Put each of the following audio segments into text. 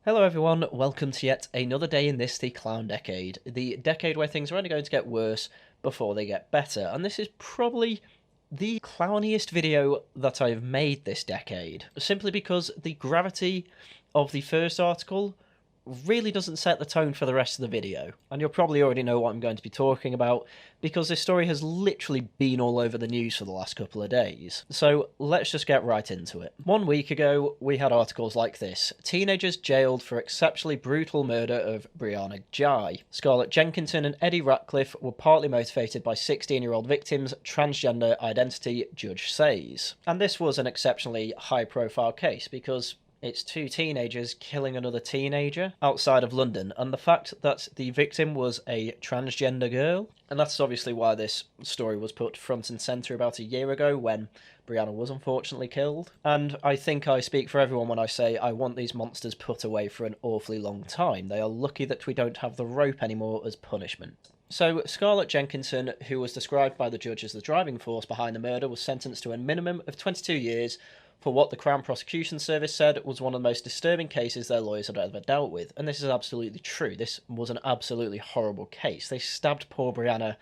Hello everyone, welcome to yet another day in this, the clown decade. The decade where things are only going to get worse before they get better. And this is probably the clowniest video that I've made this decade. Simply because the gravity of the first article really doesn't set the tone for the rest of the video. And you'll probably already know what I'm going to be talking about, because this story has literally been all over the news for the last couple of days. So let's just get right into it. 1 week ago, we had articles like this: teenagers jailed for exceptionally brutal murder of Brianna Ghey. Scarlett Jenkinson and Eddie Ratcliffe were partly motivated by 16-year-old victim's transgender identity, judge says. And this was an exceptionally high-profile case, because it's two teenagers killing another teenager outside of London, and the fact that the victim was a transgender girl, and that's obviously why this story was put front and centre about a year ago when Brianna was unfortunately killed. And I think I speak for everyone when I say I want these monsters put away for an awfully long time. They are lucky that we don't have the rope anymore as punishment. So, Scarlett Jenkinson, who was described by the judge as the driving force behind the murder, was sentenced to a minimum of 22 years for what the Crown Prosecution Service said was one of the most disturbing cases their lawyers had ever dealt with. And this is absolutely true. This was an absolutely horrible case. They stabbed poor Brianna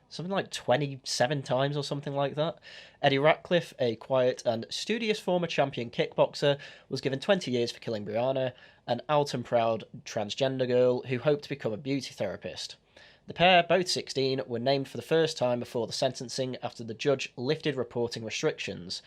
something like 27 times or something like that. Eddie Ratcliffe, a quiet and studious former champion kickboxer, was given 20 years for killing Brianna, an out and proud transgender girl who hoped to become a beauty therapist. The pair, both 16, were named for the first time before the sentencing after the judge lifted reporting restrictions.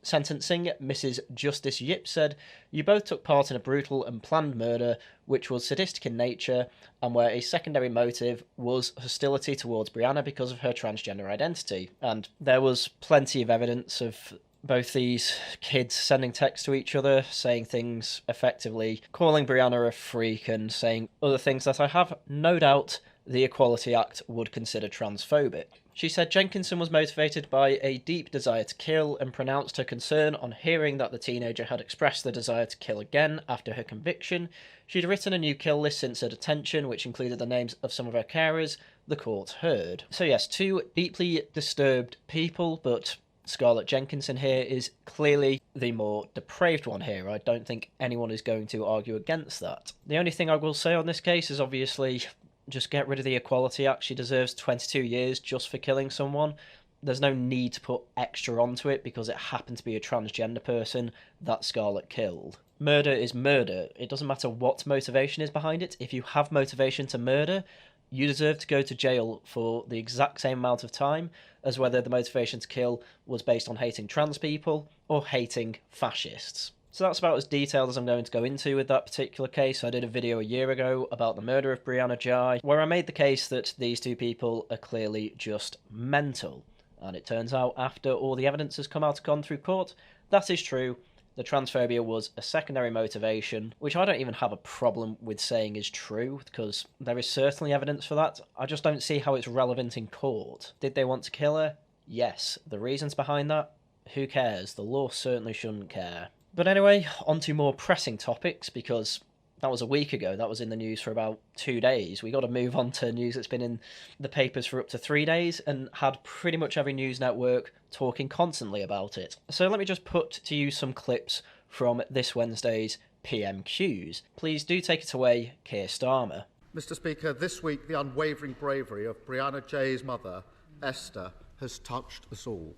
Sentencing, Mrs. Justice Yip said, "You both took part in a brutal and planned murder, which was sadistic in nature, and where a secondary motive was hostility towards Brianna because of her transgender identity." And there was plenty of evidence of both these kids sending texts to each other, saying things effectively, calling Brianna a freak and saying other things that I have no doubt the Equality Act would consider transphobic. She said Jenkinson was motivated by a deep desire to kill and pronounced her concern on hearing that the teenager had expressed the desire to kill again after her conviction. She'd written a new kill list since her detention, which included the names of some of her carers, the court heard. So yes, two deeply disturbed people, but Scarlett Jenkinson here is clearly the more depraved one here. I don't think anyone is going to argue against that. The only thing I will say on this case is obviously just get rid of the Equality Act. She deserves 22 years just for killing someone. There's no need to put extra onto it because it happened to be a transgender person that Scarlett killed. Murder is murder. It doesn't matter what motivation is behind it. If you have motivation to murder, you deserve to go to jail for the exact same amount of time as whether the motivation to kill was based on hating trans people or hating fascists. So that's about as detailed as I'm going to go into with that particular case. I did a video a year ago about the murder of Brianna Ghey, where I made the case that these two people are clearly just mental. And it turns out, after all the evidence has come out and gone through court, that is true. The transphobia was a secondary motivation, which I don't even have a problem with saying is true, because there is certainly evidence for that. I just don't see how it's relevant in court. Did they want to kill her? Yes. The reasons behind that? Who cares? The law certainly shouldn't care. But anyway, on to more pressing topics, because that was a week ago. That was in the news for about 2 days. We got to move on to news that's been in the papers for up to 3 days and had pretty much every news network talking constantly about it. So let me just put to you some clips from this Wednesday's PMQs. Please do take it away, Keir Starmer. Mr. Speaker, this week the unwavering bravery of Brianna Ghey's mother, Esther, has touched us all.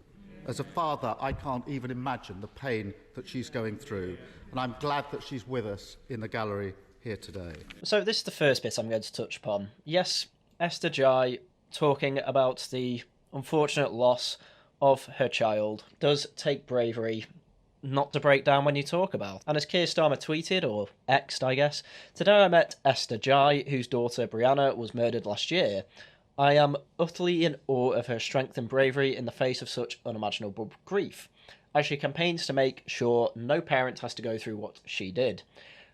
As a father, I can't even imagine the pain that she's going through, and I'm glad that she's with us in the gallery here today. So this is the first bit I'm going to touch upon. Yes, Esther Ghey, talking about the unfortunate loss of her child, does take bravery not to break down when you talk about. And as Keir Starmer tweeted, or X'd I guess, "Today I met Esther Ghey, whose daughter Brianna was murdered last year. I am utterly in awe of her strength and bravery in the face of such unimaginable grief, as she campaigns to make sure no parent has to go through what she did.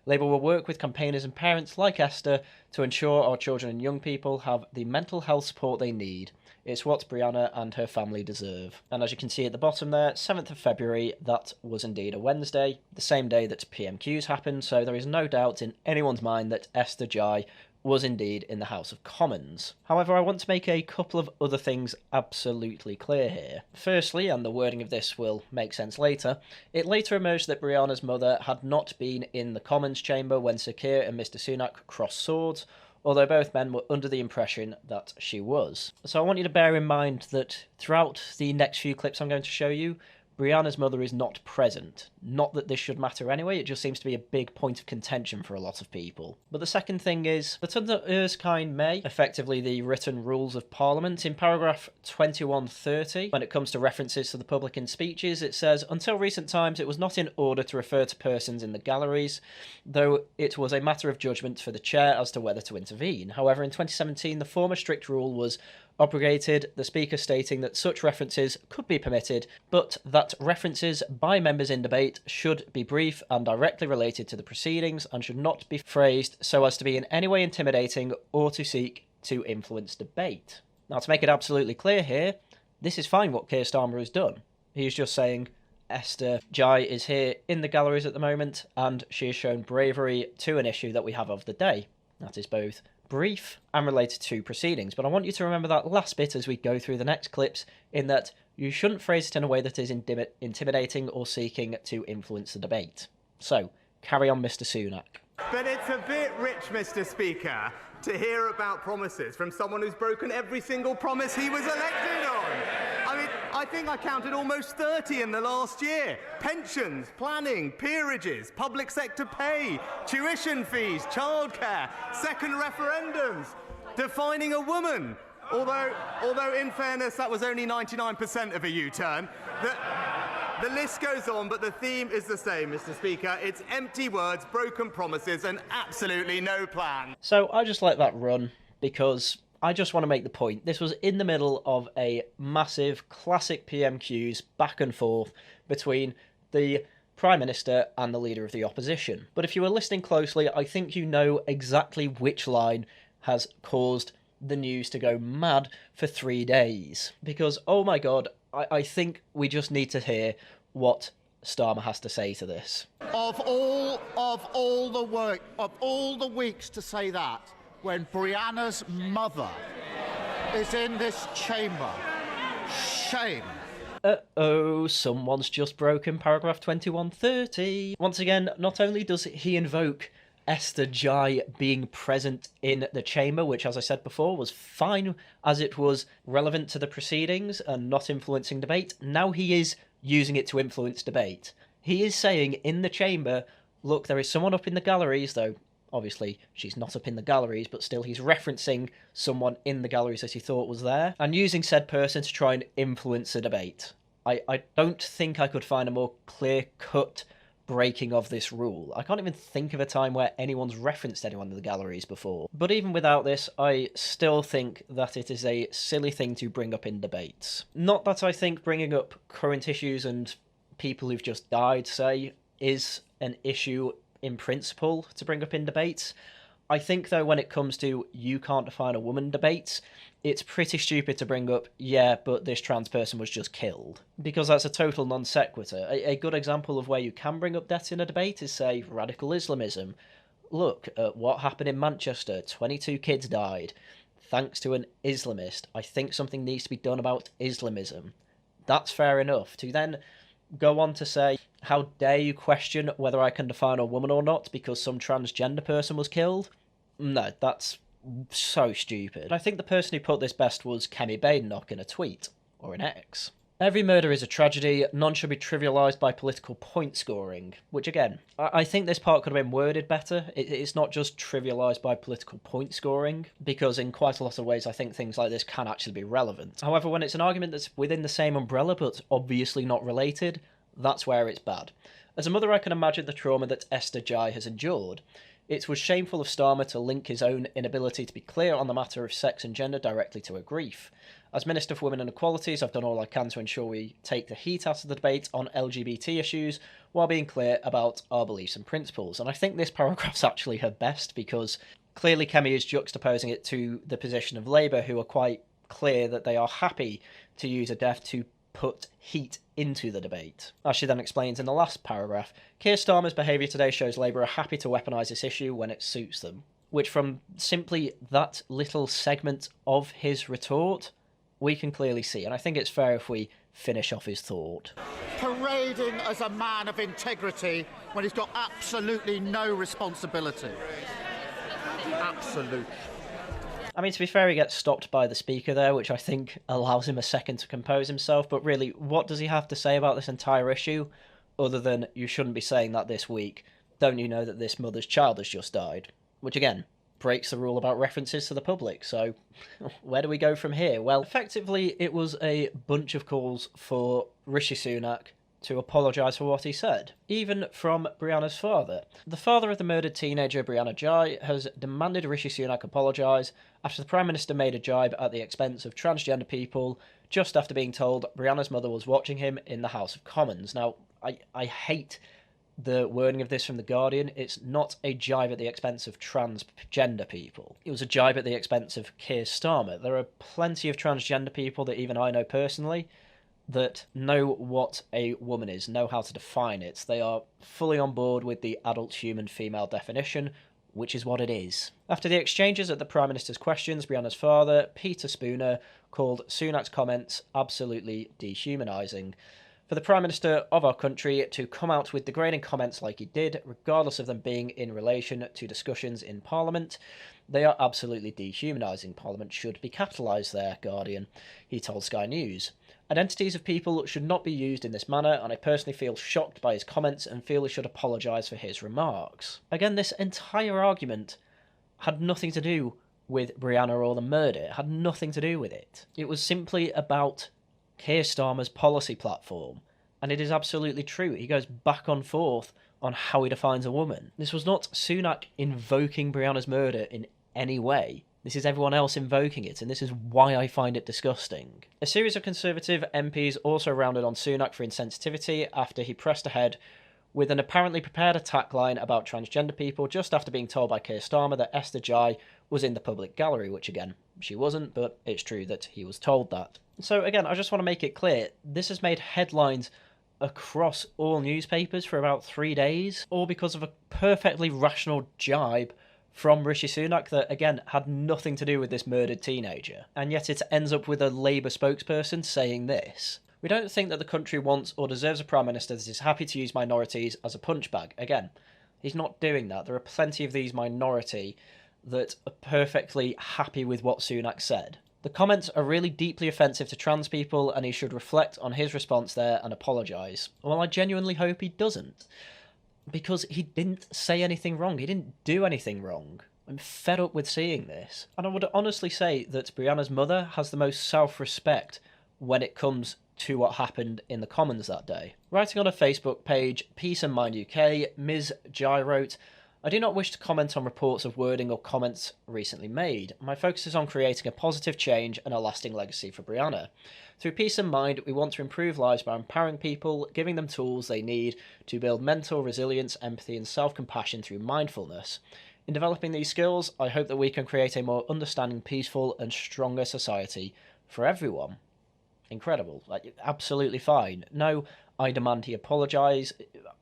Labour will work with campaigners and parents like Esther to ensure our children and young people have the mental health support they need. It's what Brianna and her family deserve." And as you can see at the bottom there, 7th of February, that was indeed a Wednesday, the same day that PMQs happened, so there is no doubt in anyone's mind that Esther Ghey was indeed in the House of Commons. However, I want to make a couple of other things absolutely clear here. Firstly, and the wording of this will make sense later, it later emerged that Brianna's mother had not been in the Commons chamber when Sir Keir and Mr Sunak crossed swords, although both men were under the impression that she was. So I want you to bear in mind that throughout the next few clips I'm going to show you, Brianna's mother is not present. Not that this should matter anyway, it just seems to be a big point of contention for a lot of people. But the second thing is that under Erskine May, effectively the written rules of Parliament, in paragraph 2130, when it comes to references to the public in speeches, it says, until recent times it was not in order to refer to persons in the galleries, though it was a matter of judgment for the chair as to whether to intervene. However, in 2017, the former strict rule was abrogated, the Speaker stating that such references could be permitted, but that references by members in debate should be brief and directly related to the proceedings and should not be phrased so as to be in any way intimidating or to seek to influence debate. Now, to make it absolutely clear here, this is fine what Keir Starmer has done. He's just saying Esther Jibe is here in the galleries at the moment and she has shown bravery to an issue that we have of the day. That is both brief and related to proceedings, but I want you to remember that last bit as we go through the next clips, in that you shouldn't phrase it in a way that is intimidating or seeking to influence the debate. So, carry on, Mr Sunak. But it's a bit rich, Mr Speaker, to hear about promises from someone who's broken every single promise he was elected on. I mean, I think I counted almost 30 in the last year. Pensions, planning, peerages, public sector pay, tuition fees, childcare, second referendums, defining a woman. Although in fairness, that was only 99% of a U-turn. The list goes on, but the theme is the same, Mr Speaker. It's empty words, broken promises, and absolutely no plan. So I just let that run because I just want to make the point. This was in the middle of a massive classic PMQs back and forth between the Prime Minister and the Leader of the Opposition. But if you were listening closely, I think you know exactly which line has caused the news to go mad for 3 days. Because, oh my god, I think we just need to hear what Starmer has to say to this. Of all the weeks to say that, when Brianna's mother is in this chamber, shame. Uh-oh, someone's just broken paragraph 2130. Once again, not only does he invoke Esther Jibe being present in the chamber, which, as I said before, was fine as it was relevant to the proceedings and not influencing debate, now he is using it to influence debate. He is saying in the chamber, look, there is someone up in the galleries, though obviously she's not up in the galleries, but still he's referencing someone in the galleries that he thought was there, and using said person to try and influence a debate. I don't think I could find a more clear-cut breaking of this rule. I can't even think of a time where anyone's referenced anyone in the galleries before. But even without this, I still think that it is a silly thing to bring up in debates. Not that I think bringing up current issues and people who've just died, say, is an issue in principle to bring up in debates. I think, though, when it comes to you can't define a woman debates, it's pretty stupid to bring up, yeah, but this trans person was just killed. Because that's a total non sequitur. A good example of where you can bring up deaths in a debate is, say, radical Islamism. Look at what happened in Manchester. 22 kids died. Thanks to an Islamist. I think something needs to be done about Islamism. That's fair enough. To then go on to say, how dare you question whether I can define a woman or not because some transgender person was killed? No, that's so stupid. I think the person who put this best was Kemi Badenoch in a tweet, or an X. Every murder is a tragedy, none should be trivialised by political point scoring, which again, I think this part could have been worded better. It's not just trivialised by political point scoring, because in quite a lot of ways I think things like this can actually be relevant. However, when it's an argument that's within the same umbrella but obviously not related, that's where it's bad. As a mother, I can imagine the trauma that Esther Jibe has endured. It was shameful of Starmer to link his own inability to be clear on the matter of sex and gender directly to her grief. As Minister for Women and Equalities, I've done all I can to ensure we take the heat out of the debate on LGBT issues while being clear about our beliefs and principles. And I think this paragraph's actually her best, because clearly Kemi is juxtaposing it to the position of Labour, who are quite clear that they are happy to use a death to put heat into the debate. As she then explains in the last paragraph, Keir Starmer's behaviour today shows Labour are happy to weaponise this issue when it suits them. which from simply that little segment of his retort, we can clearly see. And I think it's fair if we finish off his thought. Parading as a man of integrity when he's got absolutely no responsibility. Absolute. I mean, to be fair, he gets stopped by the speaker there, which I think allows him a second to compose himself. But really, what does he have to say about this entire issue, other than, you shouldn't be saying that this week? Don't you know that this mother's child has just died? Which, again, breaks the rule about references to the public. So where do we go from here? Well, effectively, it was a bunch of calls for Rishi Sunak to apologise for what he said, even from Brianna's father. The father of the murdered teenager, Brianna Ghey, has demanded Rishi Sunak apologise after the Prime Minister made a jibe at the expense of transgender people, just after being told Brianna's mother was watching him in the House of Commons. Now, I hate the wording of this from The Guardian. It's not a jibe at the expense of transgender people. It was a jibe at the expense of Keir Starmer. There are plenty of transgender people that even I know personally that know what a woman is, know how to define it. They are fully on board with the adult human female definition, which is what it is. After the exchanges at the Prime Minister's questions, Brianna's father, Peter Spooner, called Sunak's comments absolutely dehumanising. For the Prime Minister of our country to come out with degrading comments like he did, regardless of them being in relation to discussions in Parliament, they are absolutely dehumanising. Parliament should be capitalised there, Guardian, he told Sky News. Identities of people should not be used in this manner, and I personally feel shocked by his comments and feel he should apologise for his remarks. Again, this entire argument had nothing to do with Brianna or the murder. It had nothing to do with it. It was simply about Keir Starmer's policy platform, and it is absolutely true. He goes back and forth on how he defines a woman. This was not Sunak invoking Brianna's murder in any way. This is everyone else invoking it, and this is why I find it disgusting. A series of Conservative MPs also rounded on Sunak for insensitivity after he pressed ahead with an apparently prepared attack line about transgender people just after being told by Keir Starmer that Esther Jibe was in the public gallery, which again, she wasn't, but it's true that he was told that. So again, I just want to make it clear, this has made headlines across all newspapers for about 3 days, all because of a perfectly rational jibe from Rishi Sunak that, again, had nothing to do with this murdered teenager. And yet it ends up with a Labour spokesperson saying this. We don't think that the country wants or deserves a Prime Minister that is happy to use minorities as a punchbag. Again, he's not doing that. There are plenty of these minority that are perfectly happy with what Sunak said. The comments are really deeply offensive to trans people, and he should reflect on his response there and apologise. Well, I genuinely hope he doesn't, because he didn't say anything wrong. He didn't do anything wrong. I'm fed up with seeing this. And I would honestly say that Brianna's mother has the most self-respect when it comes to what happened in the Commons that day. Writing on her Facebook page, Peace and Mind UK, Ms. Ghey wrote, I do not wish to comment on reports of wording or comments recently made. My focus is on creating a positive change and a lasting legacy for Brianna. Through Peace and Mind, we want to improve lives by empowering people, giving them tools they need to build mental resilience, empathy and self-compassion through mindfulness. In developing these skills, I hope that we can create a more understanding, peaceful and stronger society for everyone. Incredible. Like, absolutely fine. No, I demand he apologise.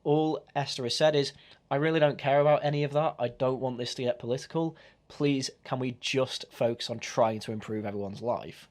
All Esther has said is, I really don't care about any of that. I don't want this to get political. Please, can we just focus on trying to improve everyone's life?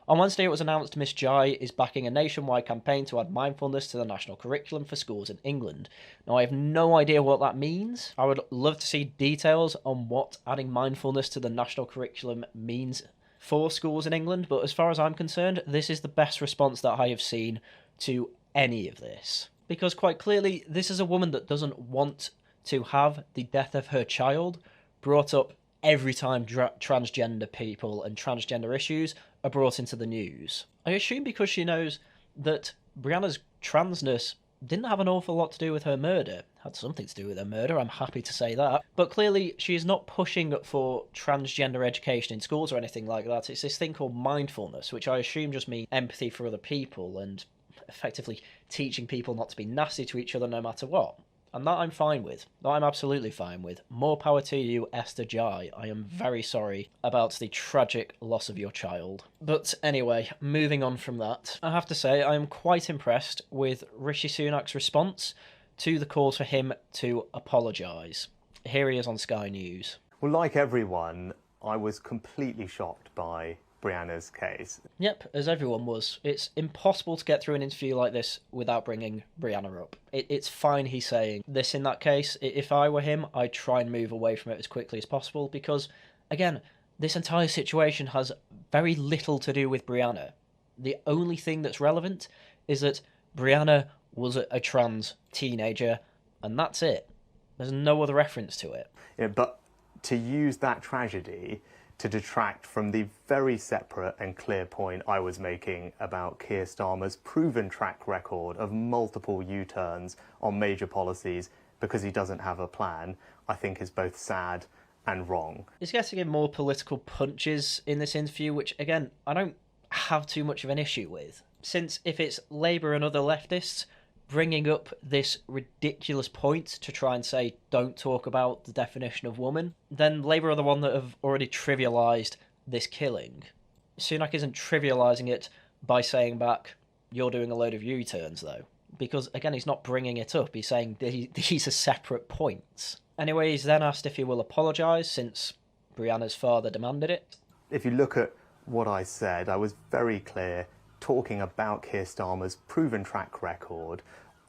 On Wednesday, it was announced Miss Ghey is backing a nationwide campaign to add mindfulness to the national curriculum for schools in England. Now, I have no idea what that means. I would love to see details on what adding mindfulness to the national curriculum means for schools in England, but as far as I'm concerned, this is the best response that I have seen to any of this. Because quite clearly, this is a woman that doesn't want to have the death of her child brought up every time transgender people and transgender issues are brought into the news. I assume because she knows that Brianna's transness didn't have an awful lot to do with her murder. Had something to do with her murder, I'm happy to say that. But clearly, she is not pushing for transgender education in schools or anything like that. It's this thing called mindfulness, which I assume just means empathy for other people and effectively teaching people not to be nasty to each other no matter what. And that I'm fine with. That I'm absolutely fine with. More power to you, Esther Ghey. I am very sorry about the tragic loss of your child. But anyway, moving on from that, I have to say I am quite impressed with Rishi Sunak's response to the calls for him to apologise. Here he is on Sky News. Well, like everyone, I was completely shocked by Brianna's case. Yep, as everyone was. It's impossible to get through an interview like this without bringing Brianna up. It's fine he's saying this in that case. If I were him, I'd try and move away from it as quickly as possible because, again, this entire situation has very little to do with Brianna. The only thing that's relevant is that Brianna was a trans teenager, and that's it. There's no other reference to it. Yeah, but to use that tragedy to detract from the very separate and clear point I was making about Keir Starmer's proven track record of multiple U-turns on major policies because he doesn't have a plan, I think is both sad and wrong. He's getting in more political punches in this interview, which, again, I don't have too much of an issue with. Since if it's Labour and other leftists bringing up this ridiculous point to try and say, don't talk about the definition of woman, then Labour are the one that have already trivialised this killing. Sunak isn't trivialising it by saying back, you're doing a load of U-turns, though. Because, again, he's not bringing it up. He's saying these are separate points. Anyway, he's then asked if he will apologise, since Brianna's father demanded it. If you look at what I said, I was very clear talking about Keir Starmer's proven track record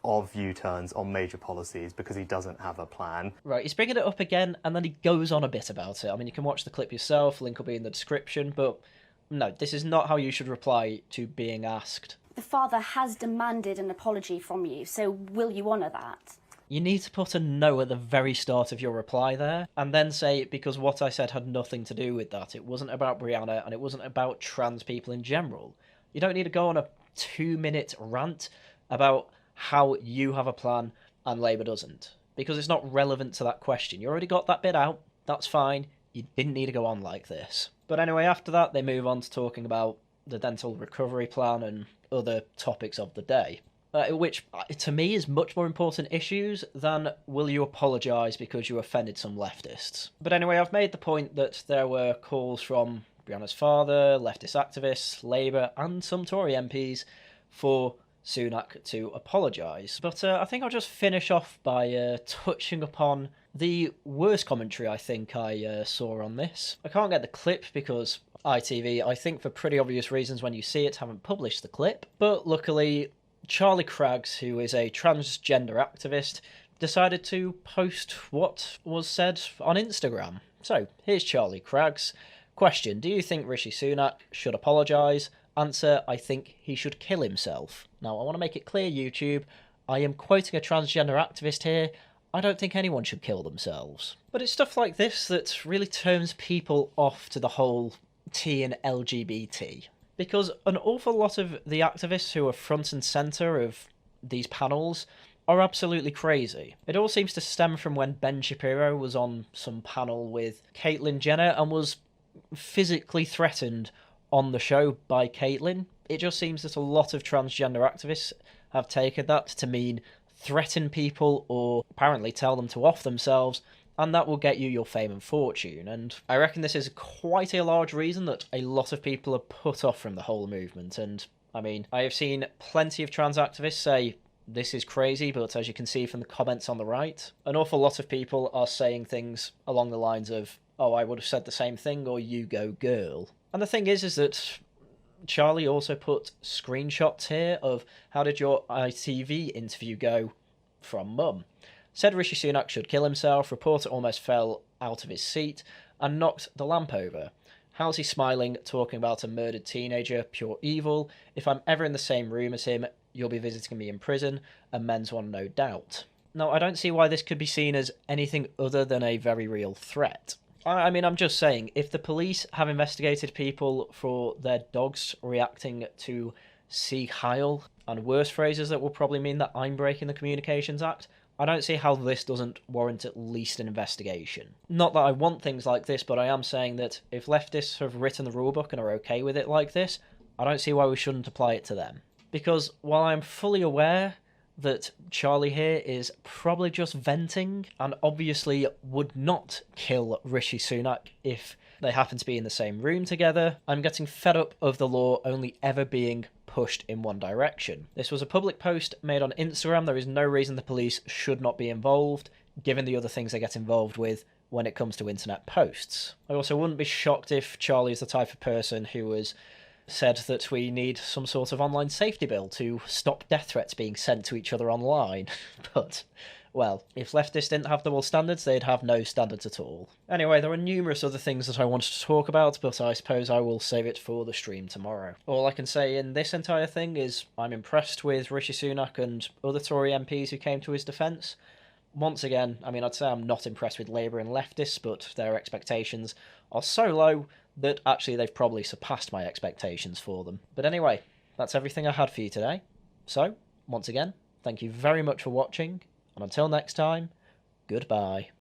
of U-turns on major policies because he doesn't have a plan. Right, he's bringing it up again, and then he goes on a bit about it. I mean, you can watch the clip yourself, link will be in the description, but no, this is not how you should reply to being asked. The father has demanded an apology from you, so will you honour that? You need to put a no at the very start of your reply there, and then say, because what I said had nothing to do with that. It wasn't about Brianna, and it wasn't about trans people in general. You don't need to go on a 2-minute rant about how you have a plan and Labour doesn't, because it's not relevant to that question. You already got that bit out, that's fine. You didn't need to go on like this. But anyway, after that, they move on to talking about the dental recovery plan and other topics of the day. Which, to me, is much more important issues than will you apologise because you offended some leftists. But anyway, I've made the point that there were calls from Brianna's father, leftist activists, Labour, and some Tory MPs for Sunak to apologise. But I think I'll just finish off by touching upon the worst commentary I think I saw on this. I can't get the clip because ITV, I think for pretty obvious reasons when you see it, haven't published the clip. But luckily, Charlie Craggs, who is a transgender activist, decided to post what was said on Instagram. So, here's Charlie Craggs. Question, do you think Rishi Sunak should apologise? Answer, I think he should kill himself. Now, I want to make it clear, YouTube, I am quoting a transgender activist here. I don't think anyone should kill themselves. But it's stuff like this that really turns people off to the whole T and LGBT. Because an awful lot of the activists who are front and centre of these panels are absolutely crazy. It all seems to stem from when Ben Shapiro was on some panel with Caitlyn Jenner and was physically threatened on the show by Caitlyn. It just seems that a lot of transgender activists have taken that to mean threaten people or apparently tell them to off themselves, and that will get you your fame and fortune. And I reckon this is quite a large reason that a lot of people are put off from the whole movement. And I mean, I have seen plenty of trans activists say this is crazy, but as you can see from the comments on the right, an awful lot of people are saying things along the lines of, oh, I would have said the same thing, or you go girl. And the thing is that Charlie also put screenshots here of how did your ITV interview go from Mum. Said Rishi Sunak should kill himself, reporter almost fell out of his seat and knocked the lamp over. How's he smiling, talking about a murdered teenager, pure evil. If I'm ever in the same room as him, you'll be visiting me in prison, a men's one no doubt. Now, I don't see why this could be seen as anything other than a very real threat. I mean, I'm just saying, if the police have investigated people for their dogs reacting to Sieg Heil and worse phrases that will probably mean that I'm breaking the Communications Act, I don't see how this doesn't warrant at least an investigation. Not that I want things like this, but I am saying that if leftists have written the rulebook and are okay with it like this, I don't see why we shouldn't apply it to them. Because while I'm fully aware that Charlie here is probably just venting and obviously would not kill Rishi Sunak if they happen to be in the same room together, I'm getting fed up of the law only ever being pushed in one direction. This was a public post made on Instagram. There is no reason the police should not be involved, given the other things they get involved with when it comes to internet posts. I also wouldn't be shocked if Charlie is the type of person who has said that we need some sort of online safety bill to stop death threats being sent to each other online. But, well, if leftists didn't have double standards, they'd have no standards at all. Anyway, there are numerous other things that I wanted to talk about, but I suppose I will save it for the stream tomorrow. All I can say in this entire thing is I'm impressed with Rishi Sunak and other Tory MPs who came to his defence. Once again, I mean, I'd say I'm not impressed with Labour and leftists, but their expectations are so low that actually they've probably surpassed my expectations for them. But anyway, that's everything I had for you today. So, once again, thank you very much for watching, and until next time, goodbye.